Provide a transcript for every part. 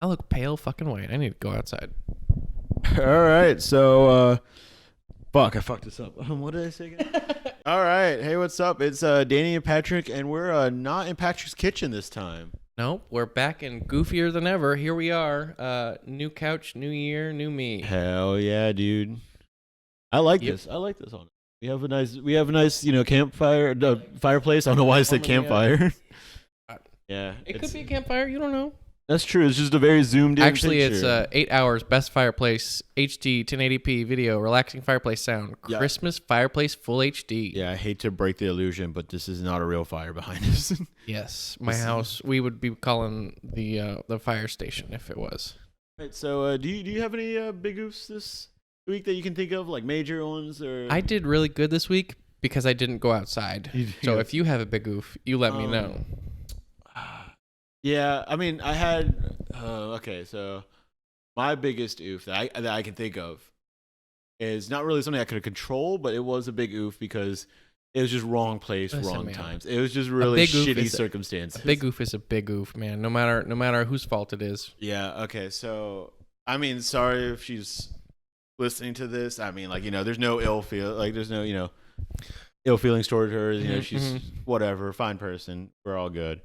I look pale fucking white. I need to go outside. All right, so fuck, I fucked this up. What did I say again? All right, hey, what's up? It's Danny and Patrick, and we're not in Patrick's kitchen this time. Nope, we're back and goofier than ever. Here we are. New couch, new year, new me. Hell yeah, dude! I like Yep. this. I like this on it. We have a nice, campfire, fireplace. I don't know why I said campfire. Yeah, It could be a campfire. You don't know. That's true. It's just a very zoomed in Actually, picture. it's 8 hours, best fireplace, HD, 1080p video, relaxing fireplace sound, Yeah. Christmas fireplace, full HD. Yeah, I hate to break the illusion, but this is not a real fire behind us. Yes, my house. We would be calling the fire station if it was. Right, so do you have any big oofs this week that you can think of, like major ones or? I did really good this week because I didn't go outside. So if you have a big oof, you let me know. Yeah, I mean, I had okay, so my biggest oof that I can think of is not really something I could control, but it was a big oof because it was just wrong place, Listen, wrong man. times. It was just really big oof shitty is circumstances. A big oof is a big oof, man. No matter whose fault it is. Yeah, okay, so I mean, sorry if she's listening to this. I mean, like, there's no ill feel, like there's no, ill feelings toward her. She's whatever, fine person. We're all good.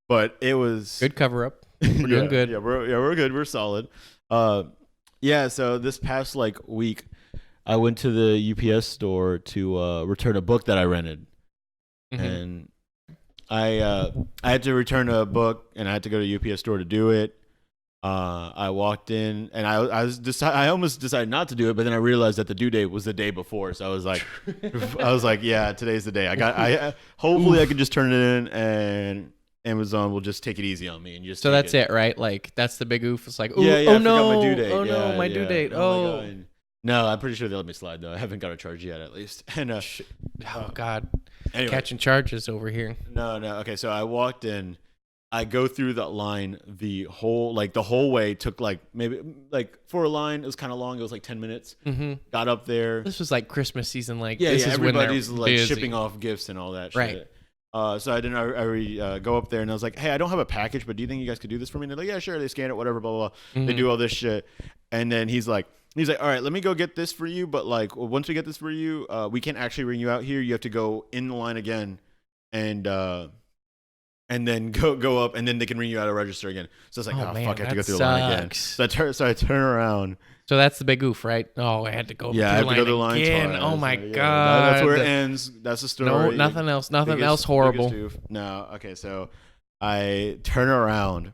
But it was Good cover up. We're doing good. Yeah, we're good. We're solid. Yeah. So this past week, I went to the UPS store to return a book that I rented, and I had to return a book, and I had to go to the UPS store to do it. I walked in, and I almost decided not to do it, but then I realized that the due date was the day before, so I was like, yeah, today's the day. Hopefully I can just turn it in and Amazon will just take it easy on me and just. So that's it, right? Like that's the big oof. It's like, yeah, oh I forgot no, my due date. oh no, Yeah, my yeah. due date. My Oh, God. No, I'm pretty sure they let me slide though. I haven't got a charge yet, at least. And oh God, anyway, catching charges over here. No. Okay, so I walked in. I go through that line the whole way. Took maybe for a line it was kind of long. It was 10 minutes. Got up there. This was like Christmas season. This is everybody's when they're busy. shipping off gifts and all that shit. Right. So I didn't. I go up there and I was like, "Hey, I don't have a package, but do you think you guys could do this for me?" And they're like, "Yeah, sure." They scan it, whatever, blah blah blah. They do all this shit, and then he's like, "All right, let me go get this for you, but once we get this for you, we can't actually bring you out here. You have to go in the line again, and then go up, and then they can ring you out of register again." So it's like, Oh, "Oh, man, fuck, I have to go that through the line again." sucks. So I turn around. So that's the big oof, right? Oh, I had to go. Yeah, I have to go through the line again. twice. Oh my Yeah, God, that's where it ends. That's the story. No, nothing else. Nothing else horrible. No, okay, so I turn around,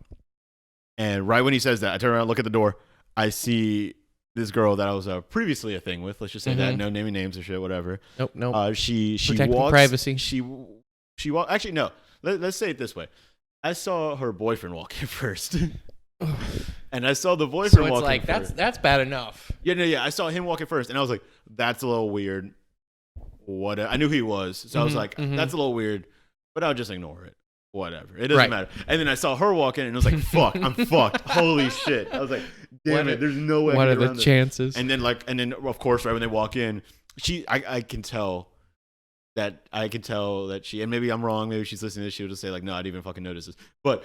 and right when he says that, I turn around, look at the door. I see this girl that I was previously a thing with. Let's just say that. No naming names or shit, whatever. Nope. She Protecting walks. privacy. She walks. Actually, no. Let's say it this way. I saw her boyfriend walk in first. And I saw the boyfriend So it's walking like first. that's bad enough. Yeah. I saw him walking first, and I was like, "That's a little weird." What? I knew who he was, so I was like, "That's a little weird," but I'll just ignore it. Whatever. It doesn't matter. And then I saw her walk in, and I was like, "Fuck, I'm fucked." Holy shit! I was like, "Damn it! There's no way." What I are can get the around this. chances? And then of course, right when they walk in, I can tell that she, and maybe I'm wrong. Maybe she's listening to this. She'll just say no, I didn't even fucking notice this. But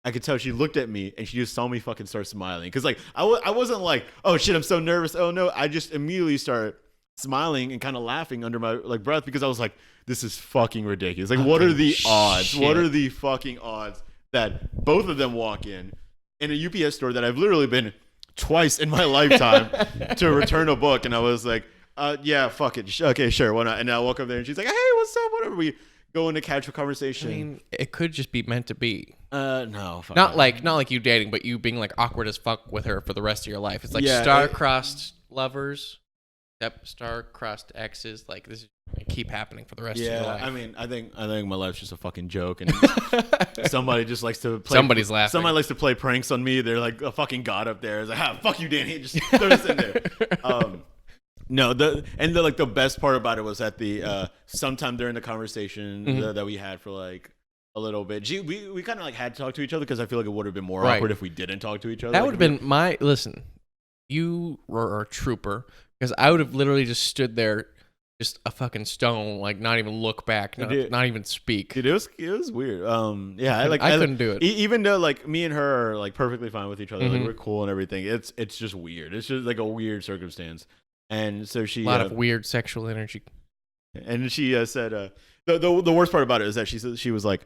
I could tell she looked at me and she just saw me fucking start smiling. Because I wasn't like, oh shit, I'm so nervous. Oh no, I just immediately started smiling and kind of laughing under my breath because I was like, this is fucking ridiculous. What are the odds? Shit. What are the fucking odds that both of them walk in a UPS store that I've literally been twice in my lifetime to return a book? And I was like, yeah, fuck it. Okay, sure, why not? And I walk up there and she's like, hey, what's up? Whatever. We go into casual conversation. I mean, it could just be meant to be. No, fuck Not it. like you dating, but you being awkward as fuck with her for the rest of your life. It's like star-crossed lovers, star-crossed exes. This is gonna keep happening for the rest of your life. I mean, I think my life's just a fucking joke, and somebody just likes to play. Somebody's laughing. Somebody likes to play pranks on me. They're like a fucking god up there. It's like, fuck you, Danny. Just throw this in there. No, the best part about it was at the sometime during the conversation that we had for a little bit. We kind of had to talk to each other because I feel like it would have been more awkward if we didn't talk to each other. That would have been listen. You were a trooper because I would have literally just stood there, just a fucking stone, like not even look back, not even speak. Dude, it was weird. Yeah, I couldn't do it. Even though like me and her are like perfectly fine with each other, like Mhm. we're cool and everything. It's just weird. It's just like a weird circumstance. And so she A lot of weird sexual energy. and she said the worst part about it is that she was like,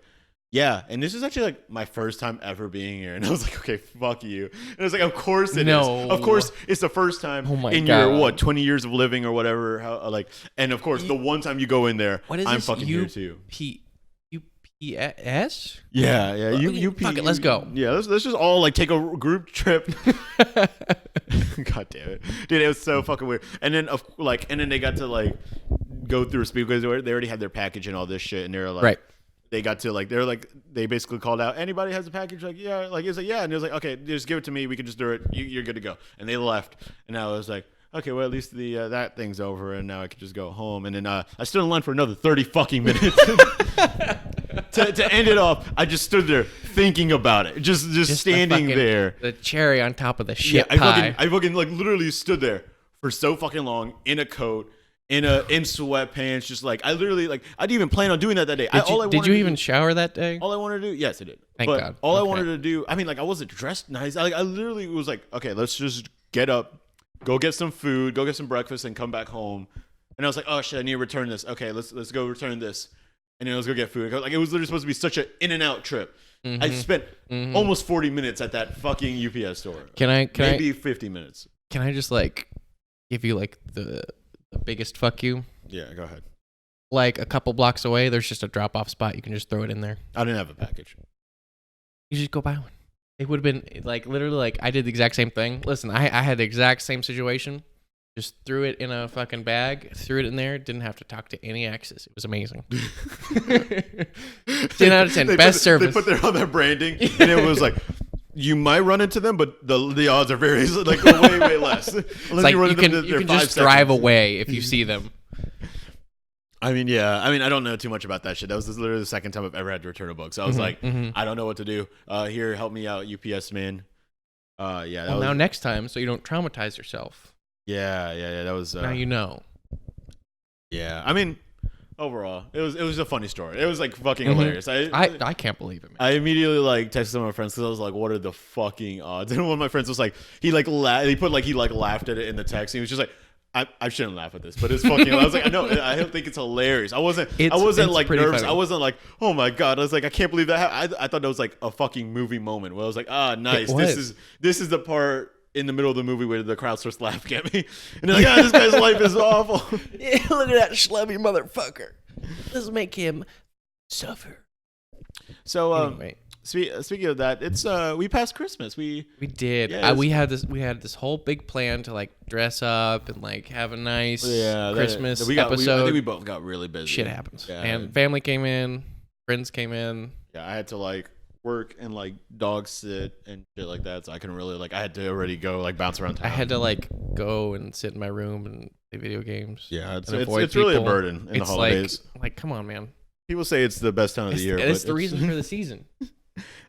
yeah, and this is actually like my first time ever being here, and I was like, okay, fuck you. And I was like, of course it is. Of course, it's the first time in your 20 years of living or whatever. How like, and of course, the one time you go in there, What is I'm this? fucking here too. UPS? Yeah. You fuck it, let's go. Yeah, let's just all like take a group trip. God damn it, dude, it was so fucking weird. And then they got to like go through a speed because they already had their package and all this shit, and they're like, Right. They got to like they basically called out, anybody has a package, like yeah, like it was like yeah, and it was like, okay, just give it to me, we can just do it, you're good to go. And they left, and I was like, okay, well at least the that thing's over, and now I can just go home. And then I stood in line for another 30 fucking minutes to end it off. I just stood there thinking about it, just standing there, the cherry on top of the shit yeah, pie. I fucking like literally stood there for so fucking long in a coat, in sweatpants, just like I literally like I didn't even plan on doing that day. Did you even shower that day? All I wanted to do, yes, I did. Thank God. All I wanted to do, I mean, like I wasn't dressed nice. I literally was like, okay, let's just get up, go get some food, go get some breakfast, and come back home. And I was like, oh shit, I need to return this. Okay, let's go return this, and then let's go get food. Like it was literally supposed to be such an in and out trip. Mm-hmm. I spent almost 40 minutes at that fucking UPS store. Maybe 50 minutes. Can I just like give you like the biggest fuck you? Yeah, go ahead. Like a couple blocks away, there's just a drop off spot. You can just throw it in there. I didn't have a package. You just go buy one. It would have been like literally like I did the exact same thing. Listen, I had the exact same situation. Just threw it in a fucking bag, threw it in there, didn't have to talk to any exes. It was amazing. 10 out of 10. Best service. They put on their branding, and it was like, you might run into them, but the odds are very like way less. It's like you can just drive away if you see them. I mean, yeah. I mean, I don't know too much about that shit. That was literally the second time I've ever had to return a book. So I was like, I don't know what to do. Here, help me out, UPS man. Yeah. Now next time, so you don't traumatize yourself. Yeah. That was. Now you know. Yeah, I mean, overall, it was a funny story. It was like fucking hilarious. I can't believe it, man. I immediately like texted some of my friends because I was like, "What are the fucking odds?" And one of my friends was like, he laughed at it in the text. And he was just like, I shouldn't laugh at this, but it's fucking. I was like, no, I don't think it's hilarious. I wasn't like nervous. Funny. I wasn't like, oh my god. I was like, I can't believe that happened. I thought that was like a fucking movie moment where I was like, nice. This is the part in the middle of the movie where the crowd starts laughing at me, and they're like, this guy's life is awful. Yeah, look at that schlubby motherfucker. Let's make him suffer. So, anyway. Speaking of that, it's we passed Christmas. We did. Yeah, we had this whole big plan to like dress up and like have a nice Christmas episode. I think we both got really busy. Shit happens. Yeah. And family came in, friends came in. Yeah, I had to like work and like dog sit and shit like that, so I couldn't really like. I had to already go like bounce around town. I had to like go and sit in my room and play video games. Yeah, it's really a burden in the holidays. Like, come on, man. People say it's the best time of the year. It's the reason for the season.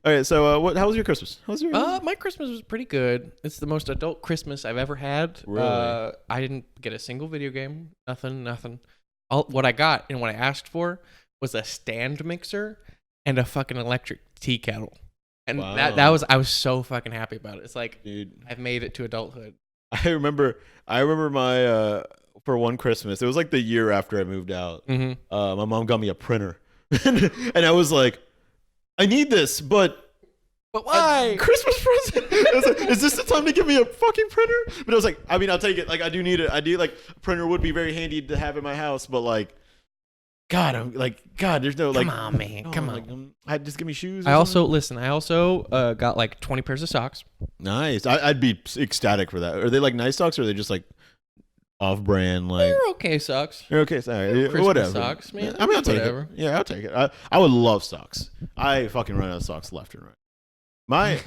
Okay, so how was your Christmas? How was your? My Christmas was pretty good. It's the most adult Christmas I've ever had. Really? I didn't get a single video game. Nothing. What I got and what I asked for was a stand mixer and a fucking electric tea kettle. And I was so fucking happy about it. It's like, dude, I've made it to adulthood. I remember my for one Christmas. It was like the year after I moved out. My mom got me a printer, and I was like, I need this, but why? Christmas present? I was like, is this the time to give me a fucking printer? But I was like, I mean, I'll take it. Like, I do need it. I do like a printer would be very handy to have in my house, but like, God, there's no like. Come on, man. Come on. Like, just give me shoes. I also got like 20 pairs of socks. Nice. I'd be ecstatic for that. Are they like nice socks, or are they just like off-brand? Like, they're okay socks. They're okay. Sorry. Christmas Whatever. Socks, man. I mean, I'll take it. Yeah, I'll take it. I would love socks. I fucking run out of socks left and right. My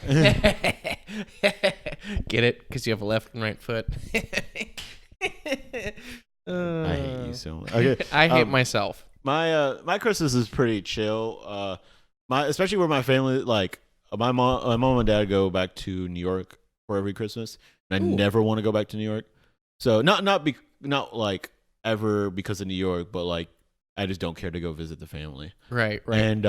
get it? Because you have a left and right foot. I hate you so much. Okay. I hate myself. My Christmas is pretty chill. Especially where my family, like my mom and dad go back to New York for every Christmas, and I never want to go back to New York. So not like ever because of New York, but like I just don't care to go visit the family. Right. And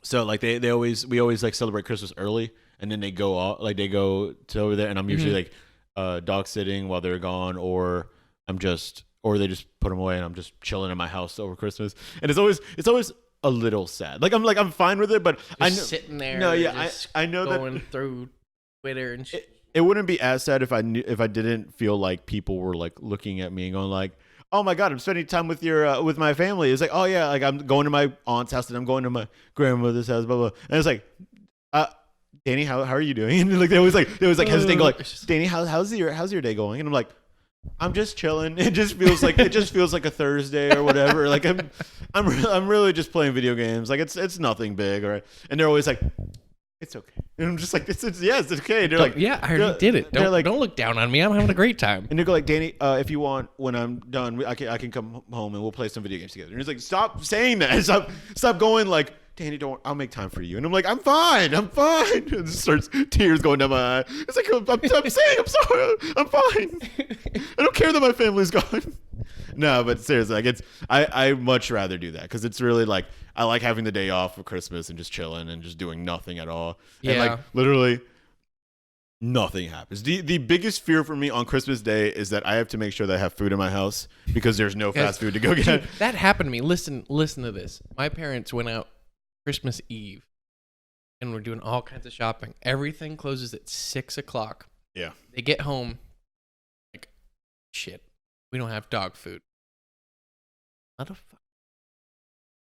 so like we always like celebrate Christmas early, and then they go out, like they go to over there, and I'm usually like dog sitting while they're gone, or they just put them away, and I'm just chilling in my house over Christmas, and it's always a little sad. Like I'm fine with it, but I know sitting there. No, yeah, I know going that through Twitter and shit. It wouldn't be as sad if I didn't feel like people were like looking at me and going like, "Oh my God, I'm spending time with with my family." It's like, "Oh yeah, like I'm going to my aunt's house and I'm going to my grandmother's house, blah blah." And it's like, Danny, how are you doing? And like they always hesitate, go like, "Danny, how's your day going?" And I'm like, "I'm just chilling." It just feels like a Thursday or whatever. Like I'm really just playing video games. Like it's nothing big, right? And they're always like, "It's okay." And I'm just like, it's okay. And they're like, yeah, I already did it. Don't look down on me. I'm having a great time. And they go like, "Danny, if you want, when I'm done, I can come home and we'll play some video games together." And he's like, "Stop saying that. Stop going like, Danny, I'll make time for you." And I'm like, I'm fine. And it starts tears going down my eye. It's like, I'm saying, I'm sorry. I'm fine. I don't care that my family's gone. No, but seriously, like I much rather do that because it's really like I like having the day off for Christmas and just chilling and just doing nothing at all. Yeah. And like literally nothing happens. The biggest fear for me on Christmas Day is that I have to make sure that I have food in my house because there's no fast food to go get. Dude, that happened to me. Listen to this. My parents went out Christmas Eve and we're doing all kinds of shopping. Everything closes at 6:00. Yeah. They get home like, shit, we don't have dog food. Motherfucker.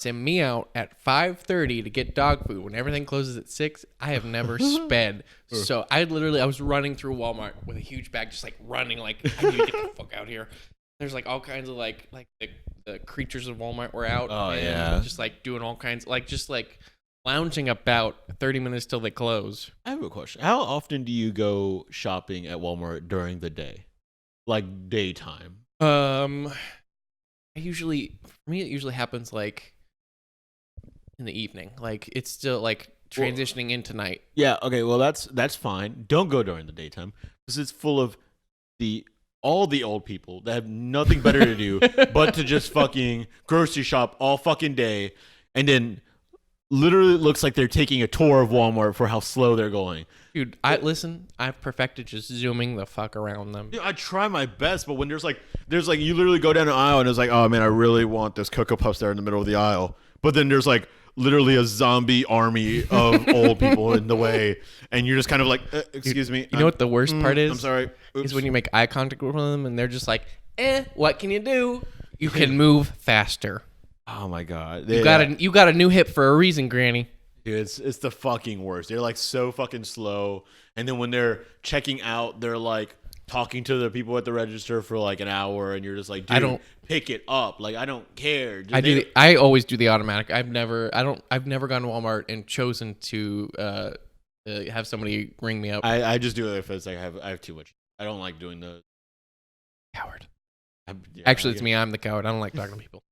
Send me out at 5:30 to get dog food when everything closes at 6. I have never sped. So I was running through Walmart with a huge bag, just like running, like I need to get the fuck out here. There's like all kinds of like the creatures of Walmart were out. Oh and yeah. just like doing all kinds, like just like lounging about 30 minutes till they close. I have a question. How often do you go shopping at Walmart during the day, like daytime? It usually happens like in the evening. Like it's still like transitioning into night. Yeah. Okay. Well, that's fine. Don't go during the daytime because it's full of all the old people that have nothing better to do but to just fucking grocery shop all fucking day, and then literally it looks like they're taking a tour of Walmart for how slow they're going. Dude, I've perfected just zooming the fuck around them. Dude, I try my best, but when there's like you literally go down an aisle and it's like, oh man, I really want this Cocoa Puffs there in the middle of the aisle, but then there's like literally a zombie army of old people in the way, and you're just kind of like, excuse me. You know what the worst part is? I'm sorry. Oops. Is when you make eye contact with them and they're just like, what can you do? You can move faster. Oh my God. You got a new hip for a reason, Granny. Dude, it's the fucking worst. They're like so fucking slow. And then when they're checking out, they're like talking to the people at the register for like an hour, and you're just like, dude, pick it up. Like I don't care. I always do the automatic. I've never gone to Walmart and chosen to have somebody ring me up. I just do it if it's like I have too much. I don't like doing the coward. Actually, it's me. I'm the coward. I don't like talking to people.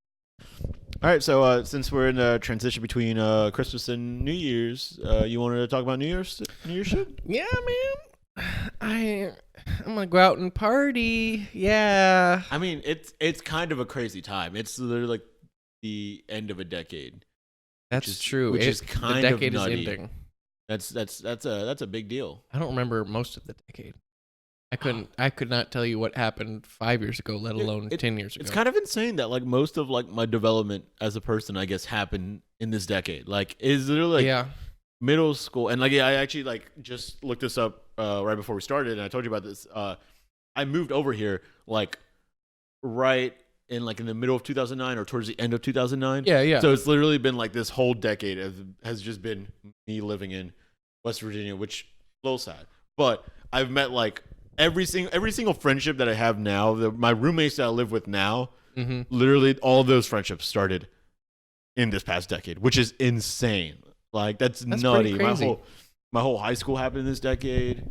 All right, so since we're in the transition between Christmas and New Year's, you wanted to talk about New Year's shit? Yeah, man. I'm gonna go out and party. Yeah. I mean, it's kind of a crazy time. It's literally like the end of a decade. That's true. Which is kind of nutty. The decade is ending. That's a big deal. I don't remember most of the decade. I could not tell you what happened 5 years ago, let alone 10 years ago. It's kind of insane that like most of like my development as a person, I guess, happened in this decade. Like, is literally like middle school, and like I actually like just looked this up right before we started, and I told you about this. I moved over here like right in the middle of 2009 or towards the end of 2009. Yeah. So it's literally been like this whole decade has just been me living in West Virginia, which is a little sad. But I've met like every single friendship that I have now, my roommates that I live with now, literally all of those friendships started in this past decade, which is insane. Like that's nutty. My whole high school happened in this decade.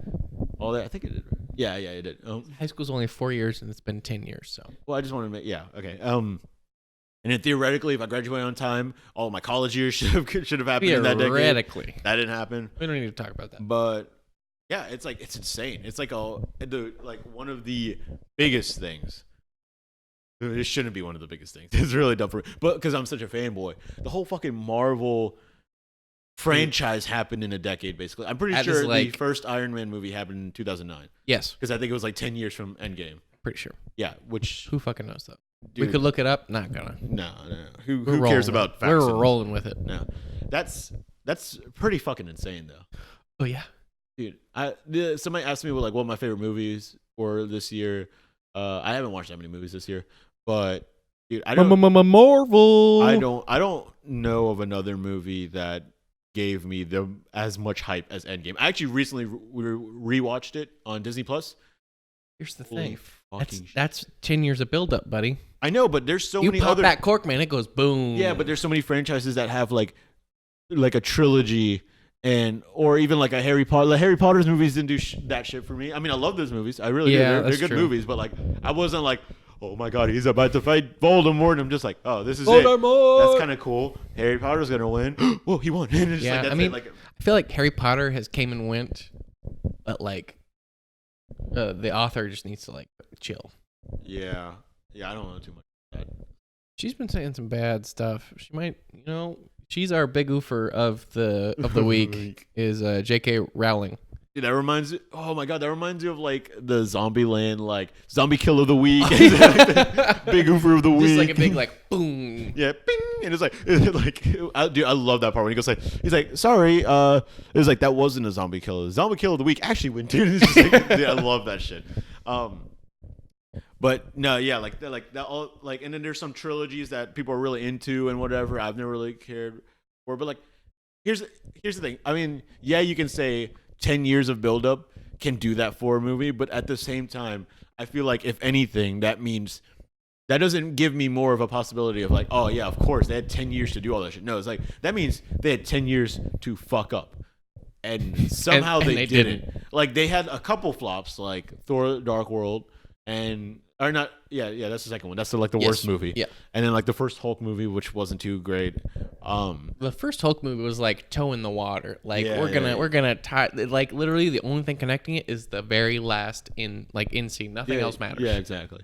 All that, I think it did. Yeah, it did. High school's only 4 years, and it's been 10 years. So, well, I just wanted to make okay. And then theoretically, if I graduate on time, all of my college years should have happened in that decade. Theoretically, that didn't happen. We don't need to talk about that. But yeah, it's insane. It's like one of the biggest things It shouldn't be one of the biggest things. It's really dumb for me. But because I'm such a fanboy. The whole fucking Marvel franchise happened in a decade, basically. I'm pretty sure the first Iron Man movie happened in 2009. Yes. Because I think it was like 10 years from Endgame. Pretty sure. Yeah, which... Who fucking knows, though? Dude, we could look it up. Not gonna. No. Who cares about facts? We're rolling with it. No. That's pretty fucking insane, though. Oh, yeah. Dude, somebody asked me what my favorite movies were this year. I haven't watched that many movies this year, but dude, I don't Marvel. I don't know of another movie that gave me as much hype as Endgame. I actually recently rewatched it on Disney Plus. Here's the thing. That's 10 years of buildup, buddy. I know, but there's so many other... other... You pop that cork, man, it goes boom. Yeah, but there's so many franchises that have like a trilogy or even like a Harry Potter. Like Harry Potter's movies didn't do that shit for me. I mean, I love those movies. I really do. They're good movies, but like I wasn't like, oh my god, he's about to fight Voldemort. And I'm just like, oh, this is Voldemort. That's kind of cool. Harry Potter's gonna win. Whoa, he won. And it's yeah, I mean, I feel like Harry Potter has came and went, but like the author just needs to like chill. Yeah, I don't know too much about that. She's been saying some bad stuff. She might, she's our big oofer of the week is J.K. Rowling. Dude, that reminds you. Oh my god, that reminds you of like the Zombieland, like zombie kill of the week, big oofer of the week. Just like a big like boom. Yeah, bing, and it's like, dude, I love that part when he goes like, he's like, sorry, it was like that wasn't a zombie killer. The zombie kill of the week actually went, dude. It's just like, dude, I love that shit. But no, yeah, like that all like, and then there's some trilogies that people are really into and whatever. I've never really cared for, but like, here's the thing. I mean, yeah, you can say 10 years of buildup can do that for a movie, but at the same time, I feel like if anything, that means that doesn't give me more of a possibility of like, oh yeah, of course they had 10 years to do all that shit. No, it's like that means they had 10 years to fuck up, and somehow they didn't. Like they had a couple flops, like Thor: Dark World, or not. Yeah, that's the second one. That's the worst movie. Yeah, and then like the first Hulk movie, which wasn't too great. The first Hulk movie was like toe in the water. Like we're gonna tie. Like literally, the only thing connecting it is the very last in scene. Nothing else matters. Yeah, exactly.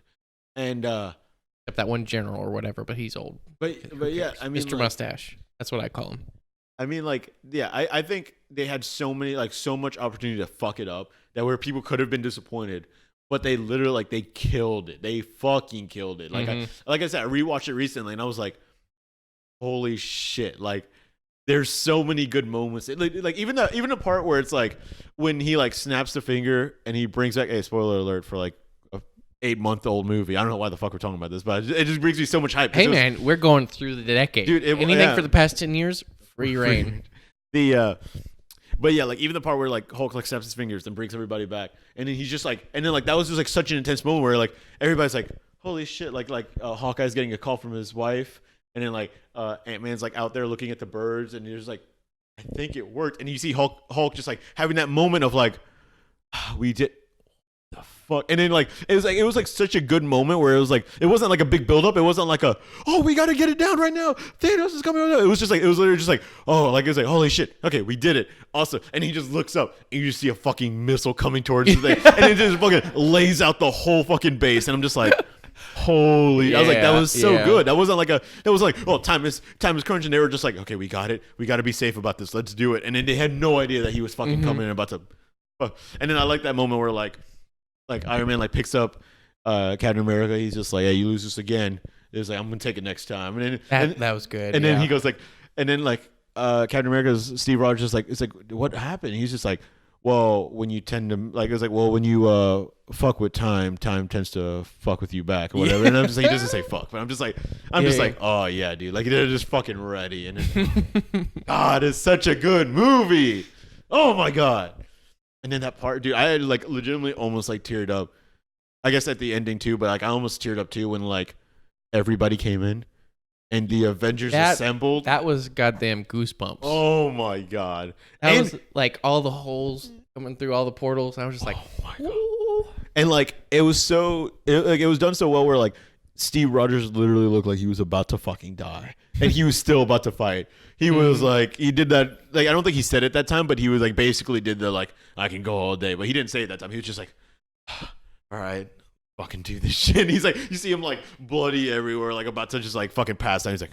And except that one general or whatever, but he's old. But yeah, I mean, Mr. Mustache. That's what I call him. I mean, like, yeah, I think they had so much opportunity to fuck it up that where people could have been disappointed. But they literally, they killed it. They fucking killed it. Like, like I said, I rewatched it recently, and I was like, holy shit. Like, there's so many good moments. Like even the part where it's, like, when he, like, snaps the finger, and he brings back, hey, spoiler alert for, like, a 8-month-old movie. I don't know why the fuck we're talking about this, but it just brings me so much hype. Hey, man, we're going through the decade. Dude, anything for the past 10 years, free reign. But yeah, like even the part where like Hulk like snaps his fingers and brings everybody back, and then he's just like, and then like that was just like such an intense moment where like everybody's like, holy shit, like Hawkeye's getting a call from his wife, and then like Ant-Man's like out there looking at the birds, and you're just like, I think it worked, and you see Hulk just like having that moment of like, we did. The fuck, and then like it was like such a good moment where it was like it wasn't like a big buildup. It wasn't like we gotta get it down right now. Thanos is coming. It was just like it was literally just like it was like holy shit. Okay, we did it. Awesome. And he just looks up and you just see a fucking missile coming towards the thing, and it just fucking lays out the whole fucking base. And I'm just like, holy! I was like, that was so good. That wasn't like time is crunching. They were just like, okay, we got it. We got to be safe about this. Let's do it. And then they had no idea that he was fucking coming and about to. And then I like that moment where like Iron Man like picks up Captain America. He's just like, "Hey, you lose this again." It's like, "I'm gonna take it next time." And then that was good. And then he goes like, and then like Captain America's Steve Rogers is like, it's like, what happened? He's just like, well, when you tend to like, it's like, well, when you fuck with time tends to fuck with you back or whatever. And I'm just like, he doesn't say fuck, but I'm just like, oh yeah, dude, like they're just fucking ready. And then, God, it's such a good movie. Oh my god. And then that part, dude, I had like legitimately almost like teared up. I guess at the ending too, but like I almost teared up too when like everybody came in and the Avengers assembled. That was goddamn goosebumps. Oh my god! That was like all the holes coming through all the portals. I was just like, oh my god! And like it was it was done so well where like Steve Rogers literally looked like he was about to fucking die, and he was still about to fight. He was like, he did that, like, I don't think he said it that time, but he was like, basically did the, like, I can go all day. But he didn't say it that time. He was just like, all right, fucking do this shit. And he's like, you see him like bloody everywhere, like about to just like fucking pass out. He's like,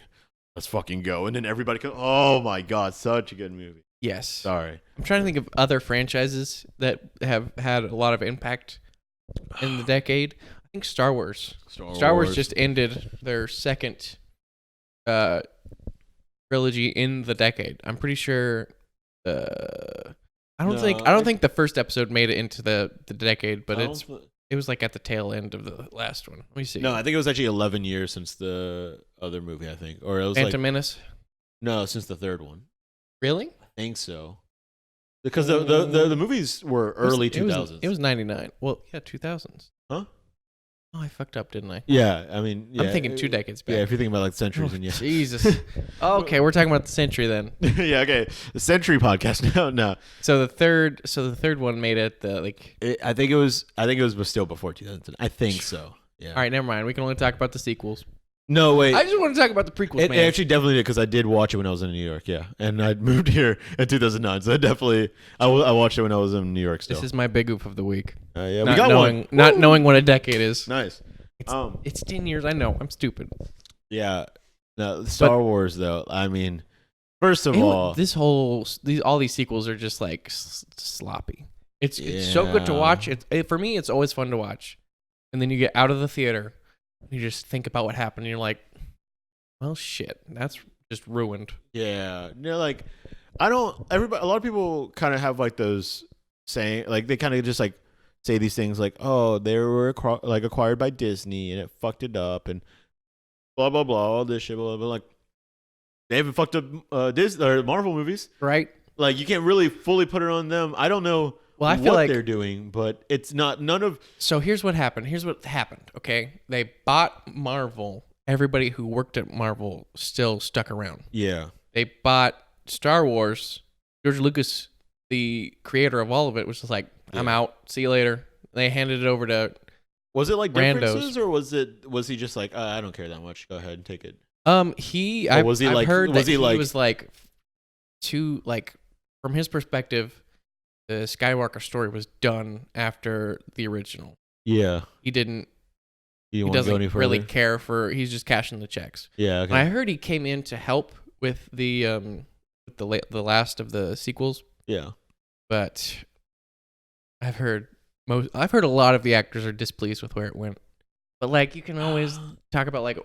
let's fucking go. And then everybody goes, oh my God, such a good movie. Yes. Sorry. I'm trying to think of other franchises that have had a lot of impact in the decade. I think Star Wars. Star Wars just ended their second trilogy in the decade. I'm pretty sure. I don't think the first episode made it into the decade, but it was like at the tail end of the last one. Let me see. No, I think it was actually 11 years since the other movie. I think, or it was Phantom Menace. No, since the third one. Really? I think so. Because the movies were early 2000s. It was 99. Well, yeah, 2000s. Huh? Oh, I fucked up, didn't I? Yeah, I mean, yeah. I'm thinking 2 decades back. Yeah, if you're thinking about like centuries, and yeah. Jesus. Okay, we're talking about the century then. Yeah, okay. The century podcast. No. So the third one made it I think it was but still before 2000. I think so. Yeah. All right, never mind. We can only talk about the sequels. No, wait. I just want to talk about the prequels, It man. actually definitely did, because I did watch it when I was in New York, yeah. And I moved here in 2009, so I watched it when I was in New York still. This is my big oof of the week. Yeah, we got one. Not knowing what a decade is. Nice. It's 10 years. I know. I'm stupid. Yeah. No, Star Wars, though. I mean, first of all, all these sequels are just like sloppy. It's so good to watch. For me, it's always fun to watch. And then you get out of the theater, you just think about what happened, and you're like, well, shit, that's just ruined. Yeah. Like, a lot of people kind of have like those saying, like, they kind of just like say these things like, oh, they were acquired by Disney and it fucked it up and blah blah blah, all this shit, blah blah. Like, they haven't fucked up Disney or Marvel movies, right? Like, you can't really fully put it on them. I don't know. Well, I feel what they're doing, but it's not none of. So here's what happened. Okay, they bought Marvel. Everybody who worked at Marvel still stuck around. Yeah. They bought Star Wars. George Lucas, the creator of all of it, was just like, I'm out. See you later. They handed it over to. Was it like randos. Differences, or was he just like, I don't care that much. Go ahead and take it. I've heard that he was like, from his perspective, the Skywalker story was done after the original. Yeah. He doesn't really care for. He's just cashing the checks. Yeah. Okay. And I heard he came in to help with the last of the sequels. Yeah. But I've heard a lot of the actors are displeased with where it went. But like, you can always talk about like,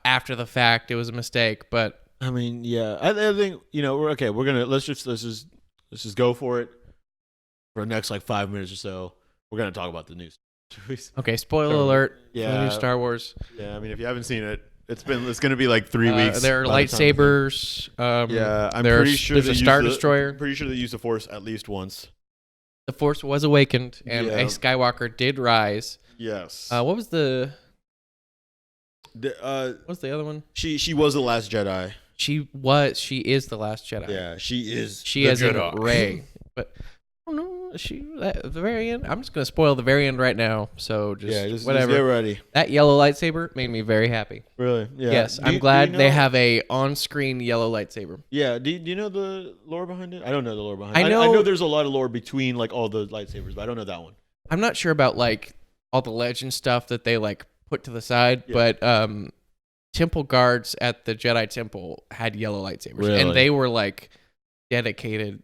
after the fact it was a mistake. But I mean, yeah, I think we're gonna let's just go for it for the next like 5 minutes or so. We're gonna talk about the news. Okay, spoiler alert. Yeah, for the new Star Wars. Yeah, I mean, if you haven't seen it, it's gonna be like 3 weeks. There are lightsabers. Yeah, I'm pretty sure there's a Star Destroyer. I'm pretty sure they used the Force at least once. The Force was awakened, and a Skywalker did rise. Yes. What was what's the other one? She was the last Jedi. She is the last Jedi. Yeah, she is. She as in Rey. But I don't know. At the very end. I'm just gonna spoil the very end right now. So just whatever. Just get ready. That yellow lightsaber made me very happy. Really? Yeah. Yes, I'm glad they have a on-screen yellow lightsaber. Yeah. Do you know the lore behind it? I don't know the lore behind it. I know there's a lot of lore between like all the lightsabers, but I don't know that one. I'm not sure about like all the legend stuff that they like put to the side, but temple guards at the Jedi Temple had yellow lightsabers, and they were like dedicated.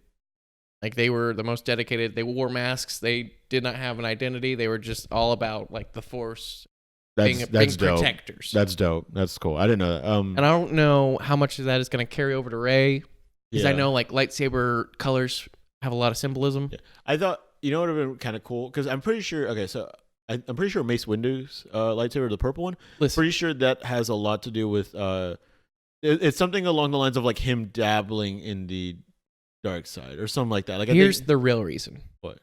Like, they were the most dedicated. They wore masks. They did not have an identity. They were just all about like the Force being dope. Protectors. That's dope. That's cool. I didn't know that. And I don't know how much of that is going to carry over to Rey, because I know like lightsaber colors have a lot of symbolism. Yeah. I thought what would have been kind of cool, because I'm pretty sure. Okay, so I'm pretty sure Mace Windu's lightsaber, the purple one. Pretty sure that has a lot to do with. It's something along the lines of like him dabbling in the dark side or something like that. Like, here's the real reason. What?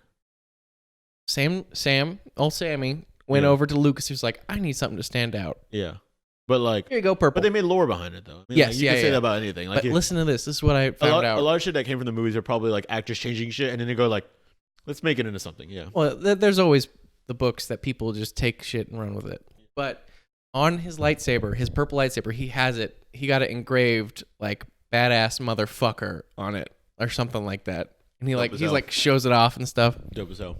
Sammy went over to Lucas. He was like, I need something to stand out. Yeah. But like, here you go, purple. But they made lore behind it, though. I mean, yes, you can say that about anything. Like, but listen to this. This is what I found out. A lot of shit that came from the movies are probably like actors changing shit, and then they go like, let's make it into something. Yeah. Well, there's always the books that people just take shit and run with it. But on his lightsaber, his purple lightsaber, he has it. He got it engraved like badass motherfucker on it or something like that. And he like shows it off and stuff. Dope as hell.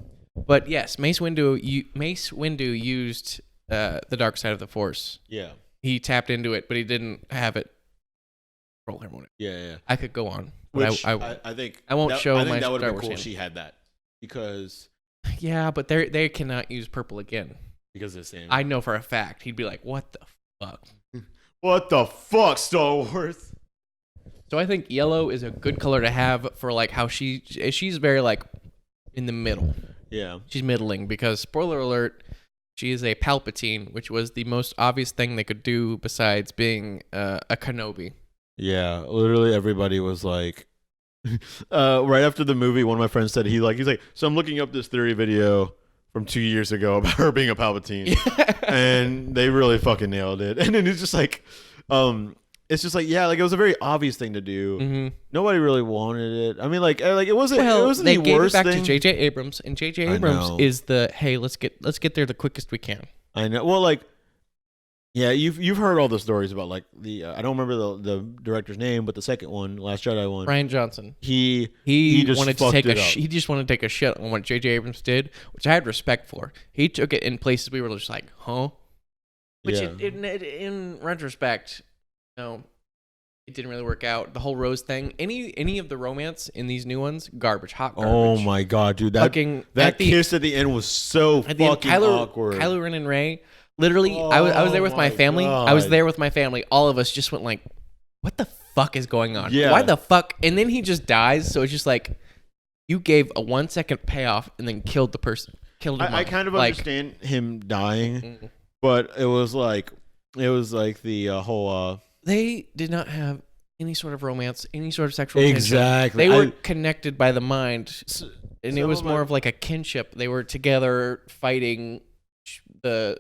But yes, Mace Windu used the dark side of the Force. Yeah. He tapped into it, but he didn't have it control him on it. Yeah. I could go on. Which I think I won't show I think my that would Star have Wars been cool hand. if she had that because Yeah, but they cannot use purple again. Because of the same. I know for a fact he'd be like, "What the fuck? What the fuck, Star Wars?" So I think yellow is a good color to have for like how she's very like in the middle. Yeah. She's middling because spoiler alert, she is a Palpatine, which was the most obvious thing they could do besides being a Kenobi. Yeah, literally everybody was like, right after the movie, one of my friends said he's like, so I'm looking up this theory video from 2 years ago about her being a Palpatine, and they really fucking nailed it. And then it's just like, yeah, like it was a very obvious thing to do. Mm-hmm. Nobody really wanted it. I mean, like it wasn't. Well, it wasn't they the gave worst it back thing. to J.J. Abrams, and J.J. Abrams is the hey, let's get there the quickest we can. I know. Well, like, yeah, you've heard all the stories about like the I don't remember the director's name, but the second one, Last Jedi one, Rian Johnson. He just wanted to fucked take it up. he just wanted to take a shit on what J.J. Abrams did, which I had respect for. He took it in places we were just like, huh? Which Yeah. in retrospect, no, it didn't really work out. The whole Rose thing, any of the romance in these new ones, garbage, hot garbage. Oh my god, dude, that kiss at the end was so fucking awkward. Kylo Ren and Rey, literally, I was there with my family. God. I was there with my family. All of us just went like, what the fuck is going on? Yeah. Why the fuck? And then he just dies. So it's just like, you gave a 1 second payoff and then killed the person. Killed him. I kind of understand him dying, but it was like the whole. They did not have any sort of romance, any sort of sexual Exactly. tension. They were connected by the mind, and it was more of like a kinship. They were together fighting to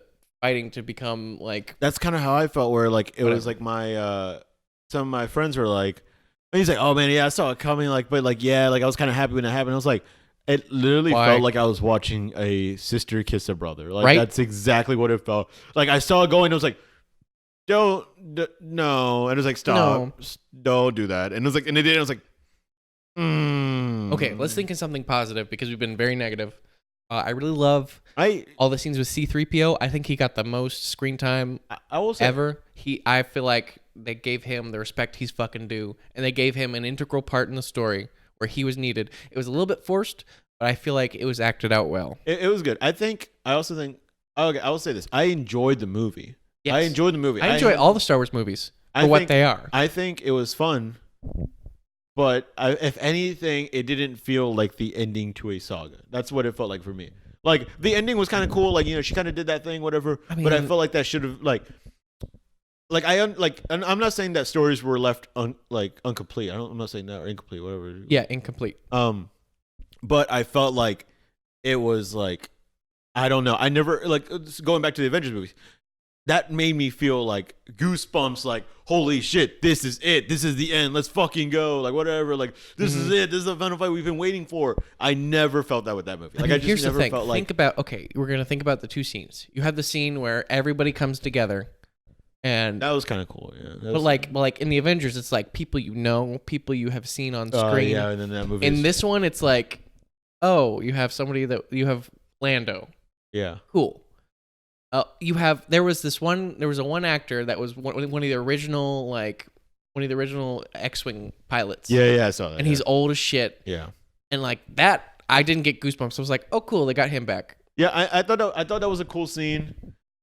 become like. That's kind of how I felt. Where like it was like my some of my friends were like, and he's like, oh man, yeah, I saw it coming. Like, but like yeah, like I was kind of happy when it happened. I was like. It literally felt like I was watching a sister kiss a brother. Like that's exactly what it felt. Like I saw it going, I was like, no. And it was like, stop. Don't do that. And it was like, and it did. I was like, Okay, let's think of something positive because we've been very negative. I really love all the scenes with C-3PO. I think he got the most screen time I will say, ever. I feel like they gave him the respect he's fucking due, and they gave him an integral part in the story where he was needed. It was a little bit forced, but I feel like it was acted out well. It was good. I also think. Okay, I will say this. I enjoyed the movie. Yes. I enjoyed the movie. I enjoy all the Star Wars movies for what they are. I think it was fun, but if anything, it didn't feel like the ending to a saga. That's what it felt like for me. Like the ending was kind of cool. Like she kind of did that thing, whatever. I mean, but I felt like that should have and I'm not saying that stories were left incomplete. I'm not saying that or incomplete, whatever. Yeah, incomplete. But I felt like it was like I don't know. I never going back to the Avengers movies. That made me feel like goosebumps. Like holy shit, this is it. This is the end. Let's fucking go. Like whatever. Like this is it. This is the final fight we've been waiting for. I never felt that with that movie. Like I just never felt like. We're gonna think about the two scenes. You have the scene where everybody comes together. And that was kind of cool, yeah. But like in the Avengers, it's like people you know, people you have seen on screen. Yeah, and then that movie. In this one, it's like, oh, you have somebody that you have Lando. Yeah. Cool. There was a one actor that was one of the original X-wing pilots. Yeah, I saw that. And he's old as shit. Yeah. And like that, I didn't get goosebumps. I was like, oh, cool, they got him back. Yeah, I thought that was a cool scene.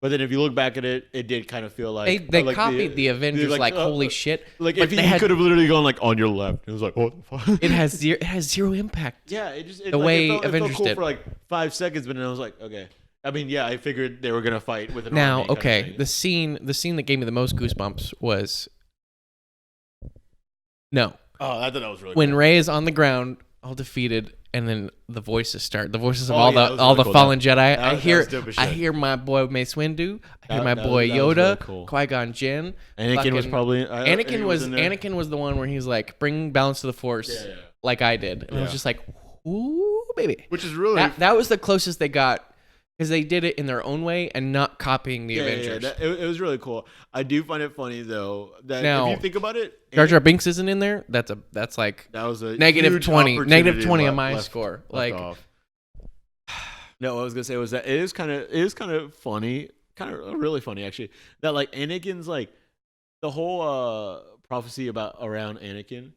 But then if you look back at it, it did kind of feel like they copied the Avengers holy shit. Like if he could have literally gone like on your left, it was like what the fuck? It has zero impact. Yeah, it Avengers felt cool did for like 5 seconds, but then I was like, okay. I mean, yeah, I figured they were gonna fight with an now. army Okay, the scene that gave me the most goosebumps was no. Oh, I thought that was really when cool. Rey is on the ground, all defeated. And then the voices start. The voices of all the fallen Jedi. I I hear my boy Mace Windu. I hear my boy Yoda. Really cool. Qui-Gon Jinn. Anakin was probably. Anakin was the one where he's like, bring balance to the Force, like I did, and I was just like, ooh, baby. Which is really that was the closest they got. Because they did it in their own way and not copying the Avengers. Yeah, it was really cool. I do find it funny though that now, if you think about it, Jar Jar Binks isn't in there. That's like that was a negative huge 20 opportunity on my score. Like, off. No, what I was gonna say was that it is kind of funny, kind of really funny actually. That like Anakin's like the whole prophecy about around Anakin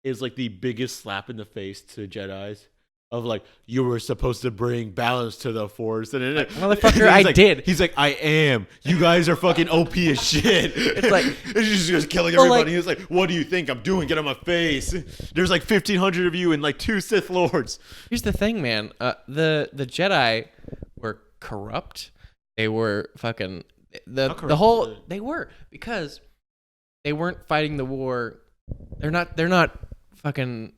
is like the biggest slap in the face to Jedi's of like you were supposed to bring balance to the Force, and then motherfucker, I did. He's like, I am. You guys are fucking OP as shit. It's like he's just killing everybody. He's like, what do you think I'm doing? Get on my face. There's like 1,500 of you and like 2 Sith Lords. Here's the thing, man. The Jedi were corrupt. They were fucking the whole. They were because they weren't fighting the war. They're not fucking.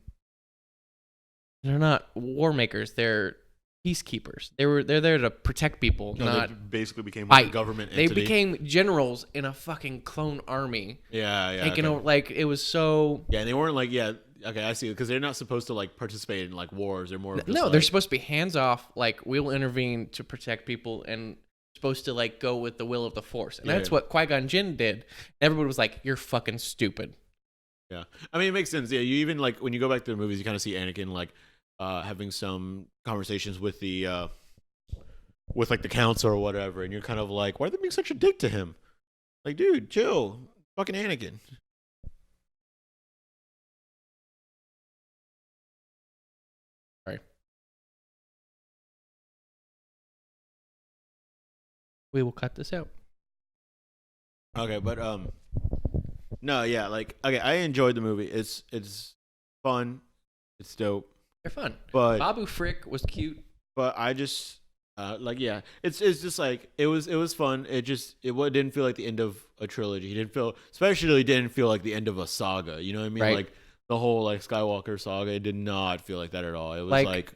They're not war makers. They're peacekeepers. They're there to protect people. No, not they basically became like a government entity. They became generals in a fucking clone army. Yeah. Taking over, like it was so. Yeah, and they weren't like Okay, I see. Because they're not supposed to like participate in like wars. They're more. No, they're supposed to be hands off. Like we'll intervene to protect people and supposed to like go with the will of the Force. And that's what Qui-Gon Jinn did. Everybody was like, "You're fucking stupid." Yeah, I mean it makes sense. Yeah, you even like when you go back to the movies, you kind of see Anakin like. Having some conversations with the with like the council or whatever, and you're kind of like, why are they being such a dick to him? Like, dude, chill, fucking Anakin. Right. We will cut this out. Okay, but no, yeah, like okay, I enjoyed the movie. It's fun, it's dope. They're fun. But Babu Frick was cute. But I just like it's just like it was fun. It didn't feel like the end of a trilogy. It didn't feel like the end of a saga. You know what I mean? Right. Like the whole like Skywalker saga. It did not feel like that at all. It was like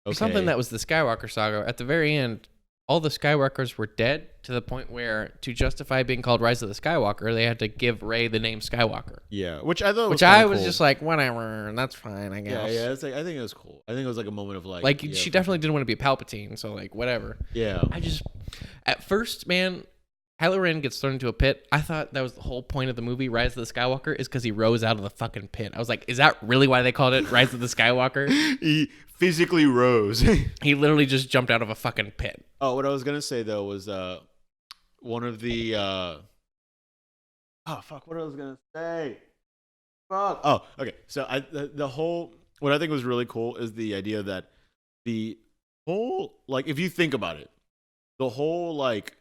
okay. Something that was the Skywalker saga. At the very end, all the Skywalkers were dead to the point where to justify being called Rise of the Skywalker, they had to give Rey the name Skywalker. Yeah, which I thought was cool. Just like, whatever, that's fine, I guess. Yeah, it's like, I think it was cool. I think it was like a moment of like she definitely didn't want to be Palpatine, so like whatever. Yeah. At first, man, Kylo Ren gets thrown into a pit. I thought that was the whole point of the movie, Rise of the Skywalker, is because he rose out of the fucking pit. I was like, is that really why they called it Rise of the Skywalker? He physically rose. He literally just jumped out of a fucking pit. Oh, what I was gonna say though was one of the what I was gonna say. Fuck. Oh, okay. So the whole what I think was really cool is the idea that the whole like if you think about it, the whole like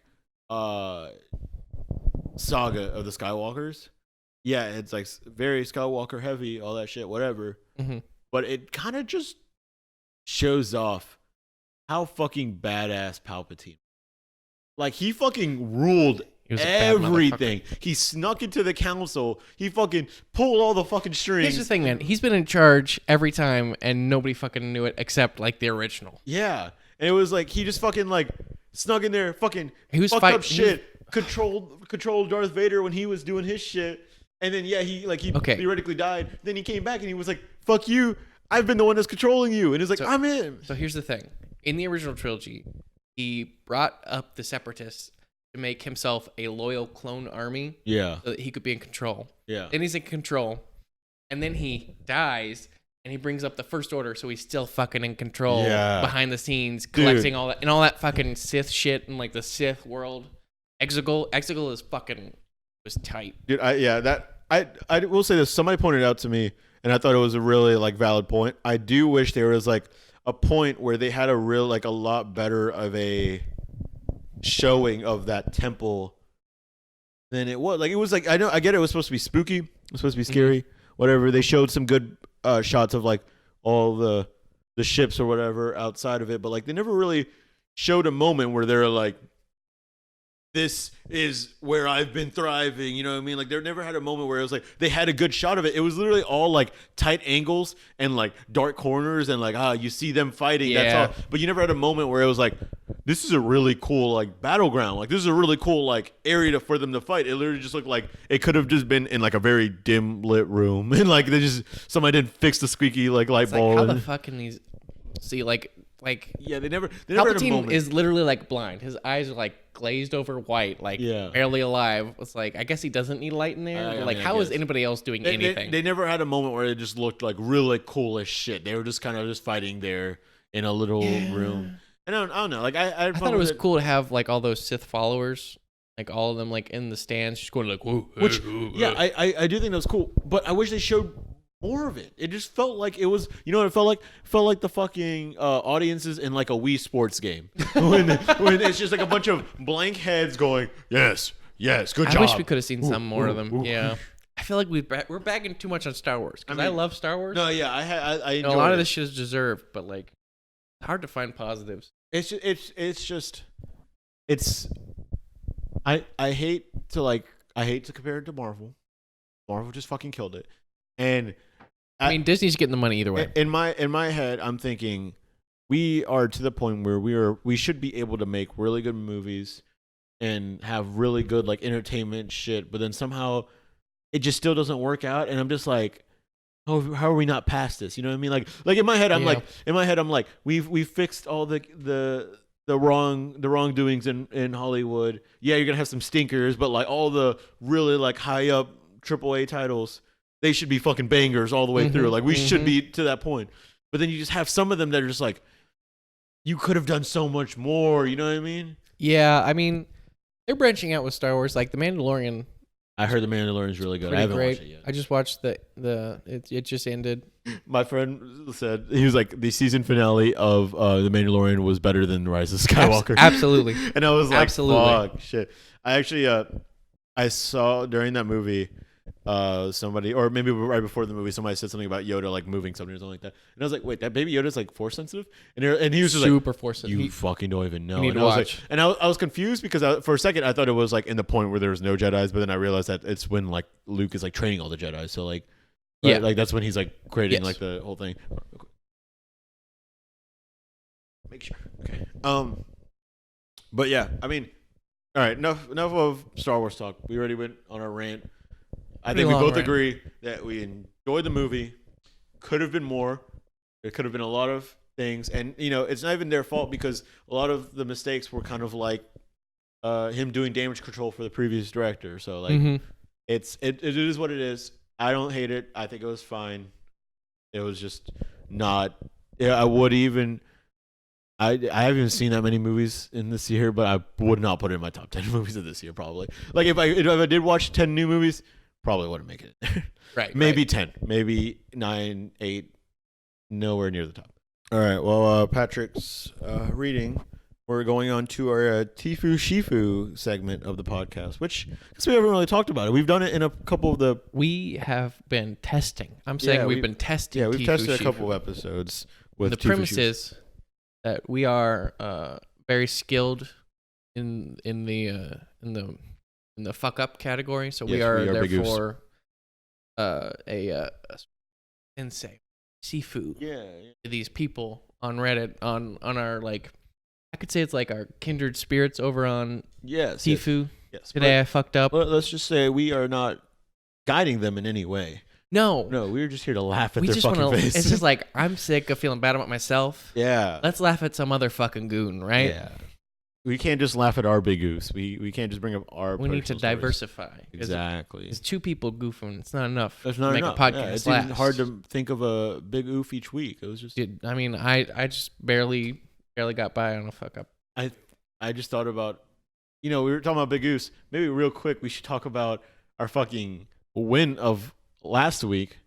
saga of the Skywalkers, yeah, it's like very Skywalker heavy, all that shit, whatever. Mm-hmm. But it kind of just shows off how fucking badass Palpatine. Like he fucking ruled everything. He snuck into the council. He fucking pulled all the fucking strings. Here's the thing, man. He's been in charge every time, and nobody fucking knew it except like the original. Yeah, and it was like he just fucking like snuck in there, fucking he was fucked up shit. Controlled Darth Vader when he was doing his shit, and then he theoretically died. Then he came back and he was like, "Fuck you! I've been the one that's controlling you." And it's like, I'm him. So here's the thing: in the original trilogy, he brought up the Separatists to make himself a loyal clone army. Yeah, so that he could be in control. Yeah. Then he's in control, and then he dies. And he brings up the First Order, so he's still fucking in control behind the scenes, collecting all that and all that fucking Sith shit in like the Sith world. Exegol is fucking was tight, dude. I will say this. Somebody pointed out to me, and I thought it was a really like valid point. I do wish there was like a point where they had a real like a lot better of a showing of that temple than it was. Like it was like I get it was supposed to be spooky, it was supposed to be scary, whatever. They showed some good shots of like all the ships or whatever outside of it, but like they never really showed a moment where they're like, this is where I've been thriving, you know what I mean? Like they never had a moment where it was like they had a good shot of it. It was literally all like tight angles and like dark corners and like you see them fighting. Yeah. That's all. But you never had a moment where it was like, this is a really cool like battleground. Like this is a really cool like area for them to fight. It literally just looked like it could have just been in like a very dim lit room and like somebody didn't fix the squeaky like light bulb. How the fuck can these see like yeah, they never Palpatine is literally like blind. His eyes are like glazed over white, like barely alive. It's like I guess he doesn't need light in there. How is anybody else doing anything? They never had a moment where it just looked like really cool as shit. They were just kind of just fighting there in a little room. And I don't know. Like I thought it was cool to have like all those Sith followers, like all of them, like in the stands, just going like, whoa. Which, yeah, I do think that was cool. But I wish they showed more of it. It just felt like it was, you know what it felt like? It felt like the fucking audiences in like a Wii Sports game when it's just like a bunch of blank heads going, yes, good job. I wish we could have seen some more of them. Yeah. I feel like we're bagging too much on Star Wars because I love Star Wars. No, yeah, I enjoy a lot of this shit is deserved, but like, it's hard to find positives. It's I hate to compare it to Marvel. Marvel just fucking killed it, and I mean Disney's getting the money either way. In my head, I'm thinking we are to the point where we should be able to make really good movies and have really good like entertainment shit, but then somehow it just still doesn't work out, and I'm just like, oh, how are we not past this? You know what I mean? Like in my head, I'm like, we've fixed all the wrongdoings in Hollywood. Yeah, you're gonna have some stinkers, but like all the really like high up AAA titles, they should be fucking bangers all the way through. Like we should be to that point. But then you just have some of them that are just like, you could have done so much more. You know what I mean? Yeah, I mean, they're branching out with Star Wars. Like The Mandalorian. I heard The Mandalorian is really good. I haven't watched it yet. I just watched it just ended. My friend said, he was like, the season finale of The Mandalorian was better than Rise of Skywalker. Absolutely. And I was like, fuck, shit. I actually, I saw during that movie, somebody, or maybe right before the movie, somebody said something about Yoda like moving something or something like that. And I was like, wait, that baby Yoda's like force sensitive? And he was just super force sensitive. You fucking don't even know. You need and to watch. I was confused because for a second I thought it was like in the point where there was no Jedis, but then I realized that it's when like Luke is like training all the Jedi. So like, right, yeah, like that's when he's like creating like the whole thing. Make sure. Okay. But yeah, I mean, all right, enough of Star Wars talk. We already went on our rant. I think we both agree that we enjoyed the movie. Could have been more. There could have been a lot of things, and you know, it's not even their fault because a lot of the mistakes were kind of like him doing damage control for the previous director. So like, it is what it is. I don't hate it. I think it was fine. It was just not. Yeah, I haven't even seen that many movies in this year, but I would not put it in my top 10 movies of this year. Probably. Like if I did watch 10 new movies, probably wouldn't make it. Right. Maybe 10, maybe 9, 8, nowhere near the top. All right. Well, Patrick's reading. We're going on to our Tifu Sifu segment of the podcast, which I guess we haven't really talked about it. We've done it in a couple of the. We have been testing. I'm saying we've been testing. Yeah, we've Tifu tested a Sifu. couple of episodes with the Tifu premise Sifu. is that we are very skilled in the fuck up category. So we are therefore a sensei Sifu. Yeah. To these people on Reddit on our like. I could say it's like our kindred spirits over on Sifu. Yes. Today I fucked up. Let's just say we are not guiding them in any way. No, we're just here to laugh at their fucking face. It's just like, I'm sick of feeling bad about myself. Yeah. Let's laugh at some other fucking goon, right? Yeah. We can't just laugh at our Bigoofs. We can't just bring up our. We need to diversify. Exactly. It's two people goofing. It's not enough. It's not to make enough. a podcast. Yeah, it's even hard to think of a big oof each week. It was just. Dude, I mean, I just barely got by on a fuck up. I just thought about, we were talking about Big Goose. Maybe real quick, we should talk about our fucking win of last week.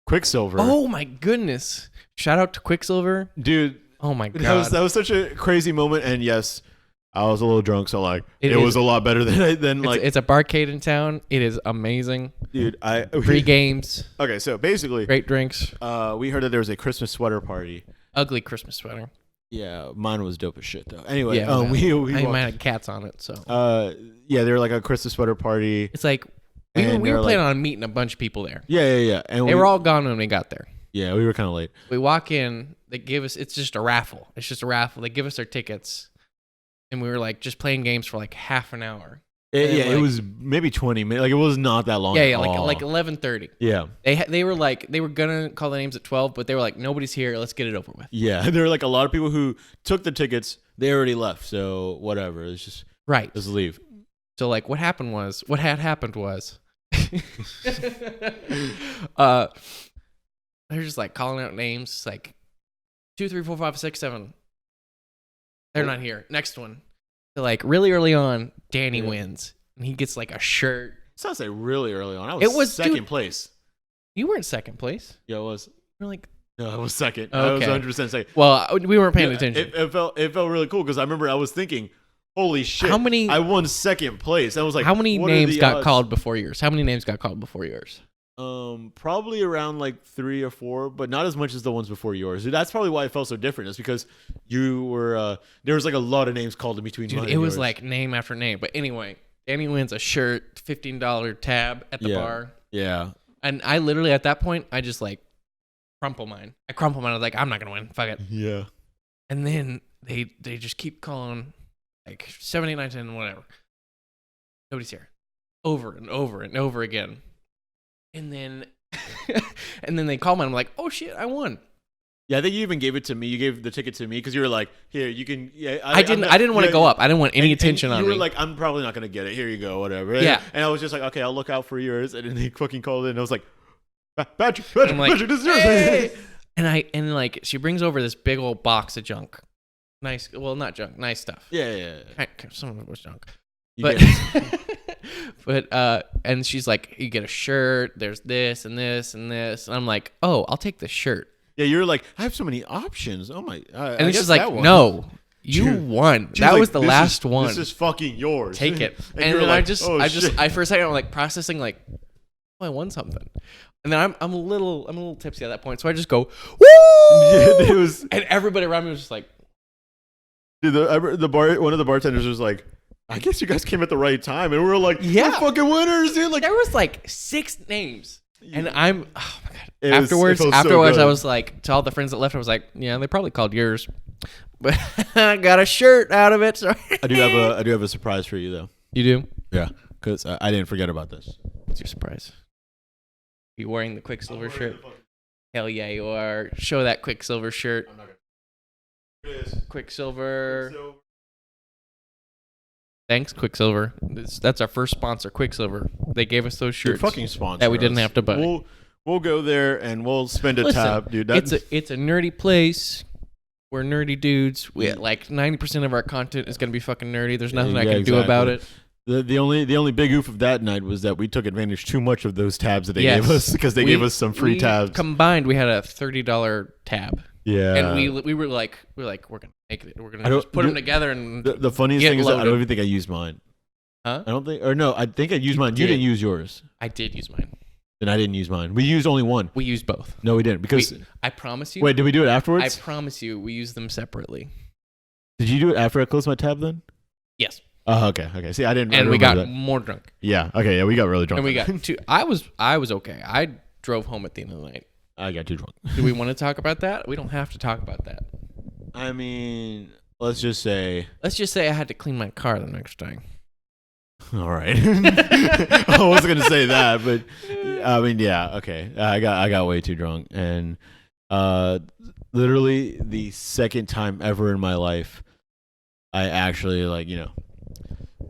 Quicksilver. Oh my goodness! Shout out to Quicksilver, dude. Oh my god, that was such a crazy moment. And yes, I was a little drunk, so like it was a lot better than like. It's a barcade in town. It is amazing, dude. Free games. Okay, so basically, great drinks. We heard that there was a Christmas sweater party. Ugly Christmas sweater. Yeah, mine was dope as shit though. Anyway, mine had cats on it, so. Yeah, they were like a Christmas sweater party. It's like we were planning on meeting a bunch of people there. Yeah. And they were all gone when we got there. Yeah, we were kind of late. We walk in, they give us. It's just a raffle. They give us our tickets, and we were like just playing games for like half an hour. It was maybe 20 minutes. Like it was not that long. Yeah, like 11:30. Yeah. They were gonna call the names at 12, but they were like, nobody's here. Let's get it over with. Yeah, there were like a lot of people who took the tickets. They already left, so whatever. It's just right. Just leave. So like, what had happened was, they're just like calling out names, like 2, 3, 4, 5, 6, 7. They're not here. Next one. So like really early on, Danny wins, and he gets like a shirt. Sounds like really early on. I was second place. You weren't second place. Yeah, I was. You were like, no, I was second. Okay. I was 100% second. Well, we weren't paying attention. It felt really cool because I remember I was thinking, holy shit! How many? I won second place. I was like, how many what names got odds? called before yours? How many names got called before yours? Probably around like 3 or 4, but not as much as the ones before yours. That's probably why it felt so different. It's because you were there was like a lot of names called in between. Dude, mine it and was yours. like name after name. But anyway, Danny wins a shirt, $15 tab at the bar. Yeah. And I literally at that point, I just like crumple mine. I was like, I'm not gonna win. Fuck it. Yeah. And then they just keep calling like 7, 8, 9, 10, whatever. Nobody's here. Over and over and over again. And then they call me and I'm like, oh shit, I won. Yeah, I think you even gave it to me. You gave the ticket to me because you were like, here, you can. Yeah, I didn't want to go up. I didn't want any attention on me. You were like, I'm probably not gonna get it. Here you go, whatever. Yeah. And I was just like, okay, I'll look out for yours. And then they fucking called in. And I was like, Patrick, like, Patrick, this is yours. Hey! And like she brings over this big old box of junk. Nice, well, not junk, nice stuff. Yeah. Some of it was junk. You But and she's like, you get a shirt, there's this and this and this. And I'm like, oh, I'll take the shirt. Yeah, you're like, I have so many options. Oh my. And then she's like, no, you won. That was the last one. This is fucking yours. Take it. And then like, I for a second I'm like processing like, oh, I won something. And then I'm a little tipsy at that point. So I just go, woo! And everybody around me was just like, dude, one of the bartenders was like, I guess you guys came at the right time. And we were like, yeah, we're fucking winners, dude. Like, there was like 6 names. And I'm, oh my God. Afterwards, I was like, to all the friends that left, I was like, yeah, they probably called yours. But I got a shirt out of it. So I do have a surprise for you, though. You do? Yeah, because I didn't forget about this. What's your surprise? You wearing the Quicksilver shirt? Hell yeah, you are. Show that Quicksilver shirt. I'm not gonna. It is. Quicksilver. Thanks, Quicksilver. That's our first sponsor, Quicksilver. They gave us those shirts. Dude, fucking sponsor that we didn't have to buy. We'll go there and we'll spend a tab, dude. It's a nerdy place. We're nerdy dudes. We like 90% of our content is gonna be fucking nerdy. There's nothing I can do about it. The only big oof of that night was that we took advantage too much of those tabs that they gave us because they gave us some free tabs. Combined, we had a $30 tab. Yeah, and we were like we're gonna make it. We're gonna just put them together and the funniest thing is that I don't even think I used mine. Huh? I don't think, or no, I think I used mine. You didn't use yours. I did use mine. Then I didn't use mine. We used only one. We used both. No, we didn't because I promise you. Wait, did we do it afterwards? I promise you, we used them separately. Did you do it after I closed my tab then? Yes. Oh, okay. See, I didn't. And we got more drunk. Yeah. Okay. Yeah, we got really drunk. And we got two. I was okay. I drove home at the end of the night. I got too drunk. Do we want to talk about that? We don't have to talk about that. I mean, let's just say I had to clean my car the next day. All right. I wasn't gonna say that, but I mean, yeah. Okay. I got way too drunk, and literally the second time ever in my life, I actually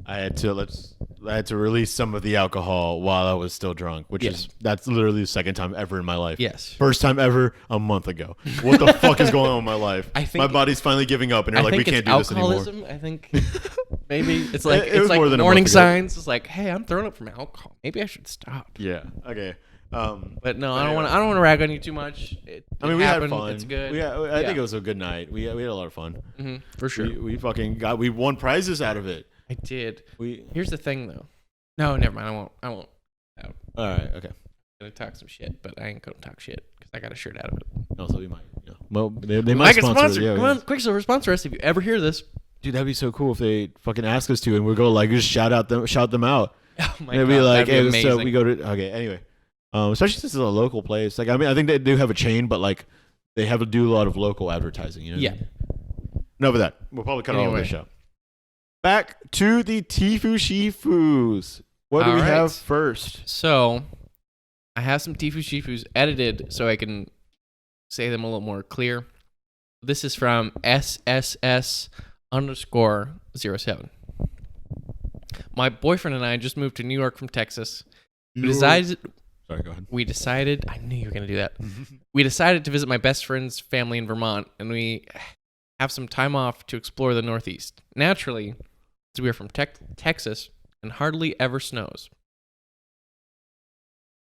I had to release some of the alcohol while I was still drunk, which that's literally the second time ever in my life. Yes. First time ever a month ago. What the fuck is going on in my life? I think my body's finally giving up, and you're like, we can't do this anymore. I think maybe it's like more than warning signs. It's like, hey, I'm throwing up from alcohol. Maybe I should stop. Yeah. Okay. But no, I don't want to rag on you too much. I mean, we had fun. It's good. I think it was a good night. We had a lot of fun. Mm-hmm, for sure. We won prizes out of it. I did. Here's the thing, though. No, never mind. I won't. All right. Okay. I'm gonna talk some shit, but I ain't gonna talk shit because I got a shirt out of it. No, so we might. Yeah. Well, they might sponsor. Come on, Quicksilver, sponsor us if you ever hear this. Dude, that'd be so cool if they fucking ask us to, and we go like just shout them out. Oh my God, be like, that'd be hey, so we go to anyway. Especially since it's a local place. Like, I mean, I think they do have a chain, but like they have to do a lot of local advertising. You know? Yeah. Enough of that. We'll probably cut all of this show. Back to the Tifu Sifus. What do we have first? So, I have some Tifu Sifus edited so I can say them a little more clear. This is from SSS_07. My boyfriend and I just moved to New York from Texas. We decided Sorry, go ahead. we decided, I knew you were going to do that. We decided to visit my best friend's family in Vermont, and we have some time off to explore the Northeast. Naturally, as we are from Texas and hardly ever snows.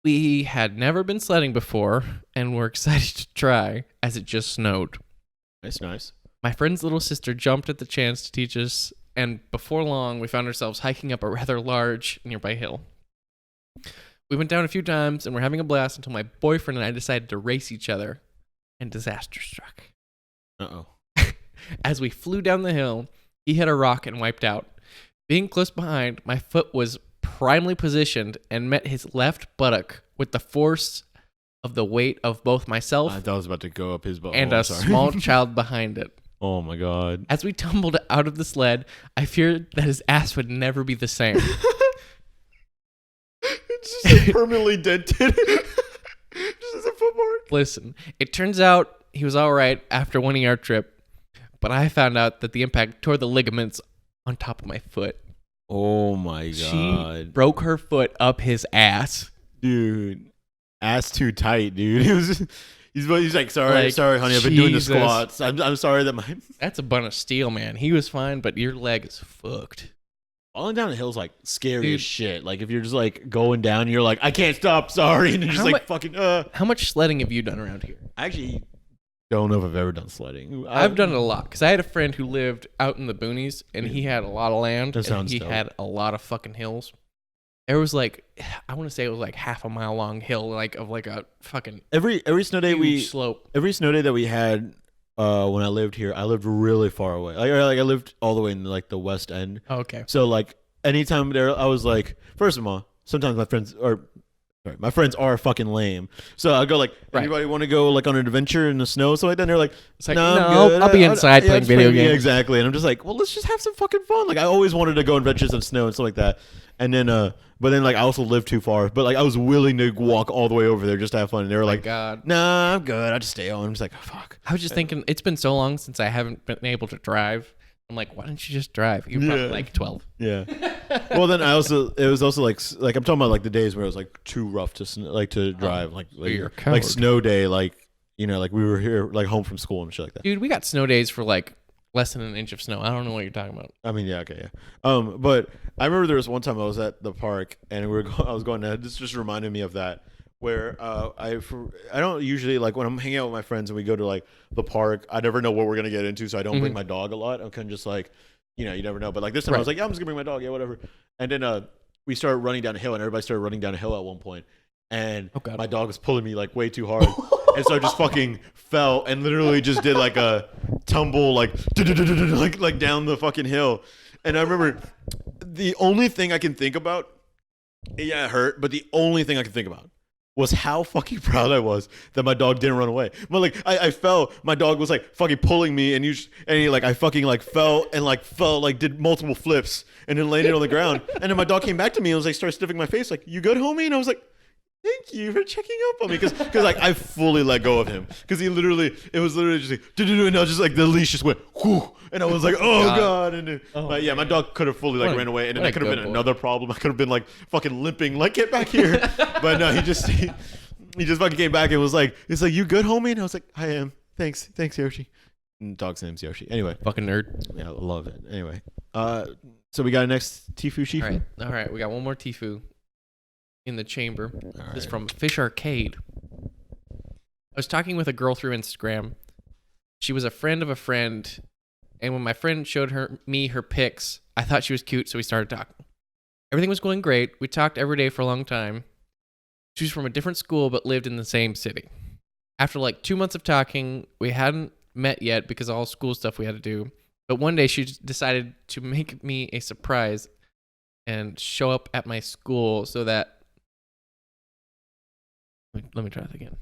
We had never been sledding before and were excited to try as it just snowed. Nice. My friend's little sister jumped at the chance to teach us, and before long, we found ourselves hiking up a rather large nearby hill. We went down a few times and were having a blast until my boyfriend and I decided to race each other, and disaster struck. Uh-oh. As we flew down the hill, he hit a rock and wiped out. Being close behind, my foot was primely positioned and met his left buttock with the force of the weight of both myself I thought I was about to go up his butt. and a small child behind it. Oh my god. As we tumbled out of the sled, I feared that his ass would never be the same. It's just permanently dented. Just as a footmark. Listen, it turns out he was all right after winning our trip, but I found out that the impact tore the ligaments on top of my foot. Oh my god. She broke her foot up his ass. Dude. Ass too tight, dude. He's like, sorry, Like, honey, I've been doing the Jesus. squats. I'm sorry that my That's a bun of steel, man. He was fine, but your leg is fucked. falling down a hill is like scary Dude. as shit. Like if you're just like going down, you're like, I can't stop, sorry, and you're just How like fucking. How much sledding have you done around here? I actually don't know if I've ever done sledding. I've done it a lot because I had a friend who lived out in the boonies and he had a lot of land. That And sounds he dope. had a lot of fucking hills. There was like, I want to say it was like half a mile long hill, like of like a fucking every snow day huge slope. every snow day that we had when I lived here, I lived really far away. Like I lived all the way in like the west end. Oh, okay. So like anytime there, I was like, first of all, sometimes my friends are fucking lame. So I go like, Right. anybody want to go like on an adventure in the snow? So like then they're like, It's like, no, I'm no, good. I'll be inside playing just video play- games. Yeah, exactly. And I'm just like, well, let's just have some fucking fun. Like I always wanted to go on adventures in snow and stuff like that. And then, but then like I also lived too far. But like I was willing to walk all the way over there just to have fun. And they were like, God. nah, I'm good. I'll just stay on. I'm just like, oh, fuck. I was just thinking, it's been so long since I haven't been able to drive. I'm like, why don't you just drive? You're probably Yeah. like 12. Yeah. Well, then it was also like I'm talking about like the days where it was like too rough to drive, like you're a like coward. snow day, like like we were here like home from school and shit like that. Dude, we got snow days for like less than an inch of snow. I don't know what you're talking about. I mean, yeah, okay, yeah. But I remember there was one time I was at the park and I was going to. This just reminded me of that. Where I don't usually like when I'm hanging out with my friends and we go to like the park. I never know what we're gonna get into, so I don't bring my dog a lot. I'm kind of just like, you never know. But like this time, I was like, yeah, I'm just gonna bring my dog, yeah, whatever. And then we started running down a hill, and everybody started running down a hill at one point, and my dog was pulling me like way too hard, and so I just fucking fell and literally just did like a tumble, like down the fucking hill. And I remember the only thing I can think about, yeah, it hurt, but the only thing I can think about was how fucking proud I was that my dog didn't run away. But like I fell, my dog was like fucking pulling me, and I fucking like fell like did multiple flips and then landed on the ground. And then my dog came back to me and was like started sniffing my face like, you good, homie? And I was like, thank you for checking up on me, because like I fully let go of him, because it was literally just like and I was just like the leash just went whoo, and I was like, oh god, and yeah, my dog could have fully like ran away, and then that could have been another problem. I could have been like fucking limping, like get back here, but no, he just fucking came back and was like, it's like, you good, homie? And I was like, I am, thanks Yoshi. And dog's name's Yoshi. Anyway, Fucking nerd. yeah, I love it. Anyway, so we got a next Tifu Sifu. All right. We got one more Tifu in the chamber. All This is right. from Fish Arcade. I was talking with a girl through Instagram. She was a friend of a friend, and when my friend showed me her pics, I thought she was cute, so we started talking. Everything was going great. We talked every day for a long time. She was from a different school but lived in the same city. After like 2 months of talking, we hadn't met yet because of all school stuff we had to do. But one day she just decided to make me a surprise and show up at my school so that... Let me try that again.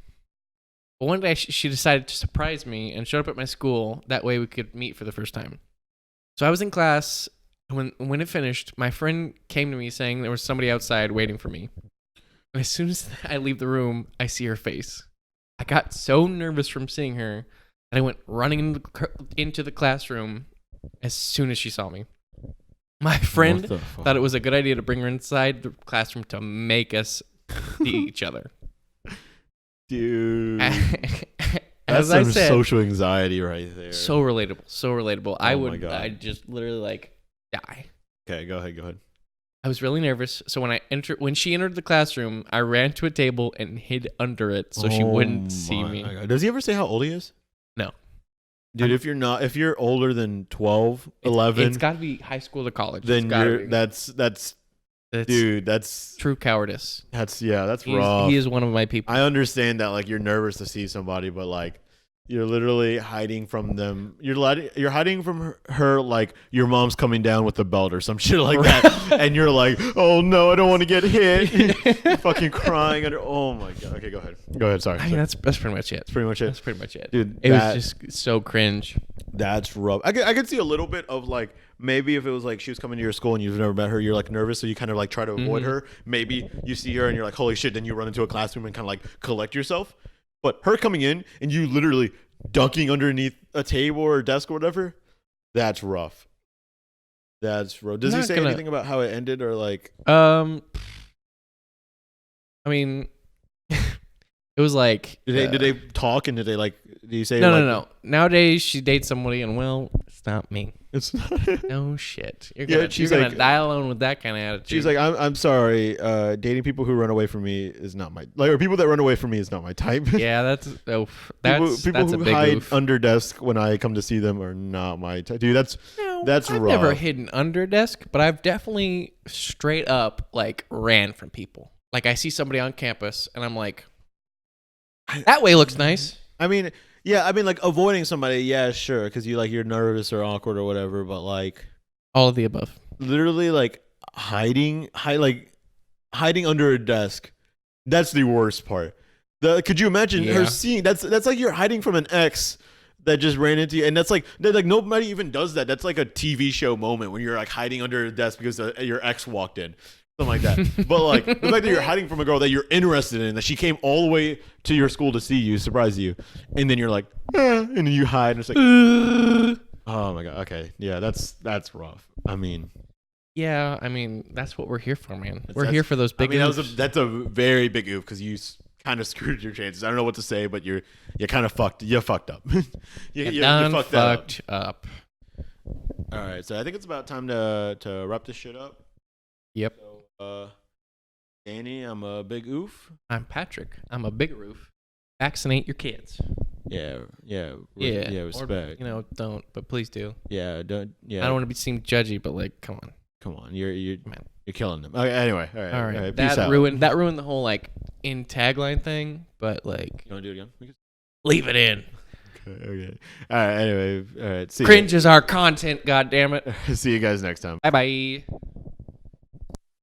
But one day she decided to surprise me and showed up at my school. That way we could meet for the first time. So I was in class. When it finished, my friend came to me saying there was somebody outside waiting for me. And as soon as I leave the room, I see her face. I got so nervous from seeing her that I went running into the classroom as soon as she saw me. My friend thought it was a good idea to bring her inside the classroom to make us to each other. Dude. As That's I some said, social anxiety right there. so relatable. I my God. I just literally like die. Okay, go ahead. I was really nervous, so when she entered the classroom, I ran to a table and hid under it so she wouldn't see me. God. Does he ever say how old he is? No. Dude, if you're older than 12, 11, it's got to be high school to college. then that's dude, that's true cowardice. that's rough. He is one of my people. I understand that like you're nervous to see somebody, but like you're literally hiding from them. You're hiding from her like your mom's coming down with a belt or some shit like that, and you're like, oh no, I don't want to get hit. You're fucking crying under. Oh my god. Okay, go ahead. Sorry. I mean, that's pretty much it. That's pretty much it. That's pretty much it, dude. It was just so cringe. That's rough. I could see a little bit of like maybe if it was like she was coming to your school and you've never met her, you're like nervous, so you kind of like try to avoid her. Maybe you see her and you're like, holy shit, then you run into a classroom and kind of like collect yourself. But her coming in and you literally dunking underneath a table or a desk or whatever, that's rough. That's rough. Does he say anything about how it ended or like? I mean, it was like. Did they talk and did you say no? Nowadays she dates somebody and well, it's not me. It's not. No shit. You're gonna die alone with that kind of attitude. She's like, I'm sorry. Dating people who run away from me is not my or people that run away from me is not my type. Yeah, that's people that's who a big hide oof. under desk when I come to see them are not my type. Dude, that's I've rough. never hidden under desk, but I've definitely straight up like ran from people. Like I see somebody on campus and I'm like, that way looks nice. I mean, yeah, like avoiding somebody, yeah, sure, because you're nervous or awkward or whatever, but like all of the above. Literally like hiding under a desk. That's the worst part. Could you imagine her seeing that's like you're hiding from an ex that just ran into you, and that's like nobody even does that. That's like a TV show moment when you're like hiding under a desk because your ex walked in. Something like that. But like the fact that you're hiding from a girl that you're interested in, that she came all the way to your school to see you, surprise you, and then you're like, and then you hide, and it's like, oh my god, okay, yeah, that's rough. I mean, that's what we're here for, man. We're here for those big. That's a very big oof because you kind of screwed your chances. I don't know what to say, but you kind of fucked. You fucked up. you fucked up. All right, so I think it's about time to wrap this shit up. Yep. So, Danny, I'm a big oof. I'm Patrick. I'm a big roof. Vaccinate your kids. Yeah. Respect. Or, don't, but please do. Yeah, don't. Yeah. I don't want to seem judgy, but like, come on. You're killing them. Okay. Anyway, all right. Peace out. That ruined the whole like in tagline thing. But like, you want to do it again? Leave it in. Okay. All right. Anyway. All right. See Cringe is our content. God damn it. See you guys next time. Bye bye.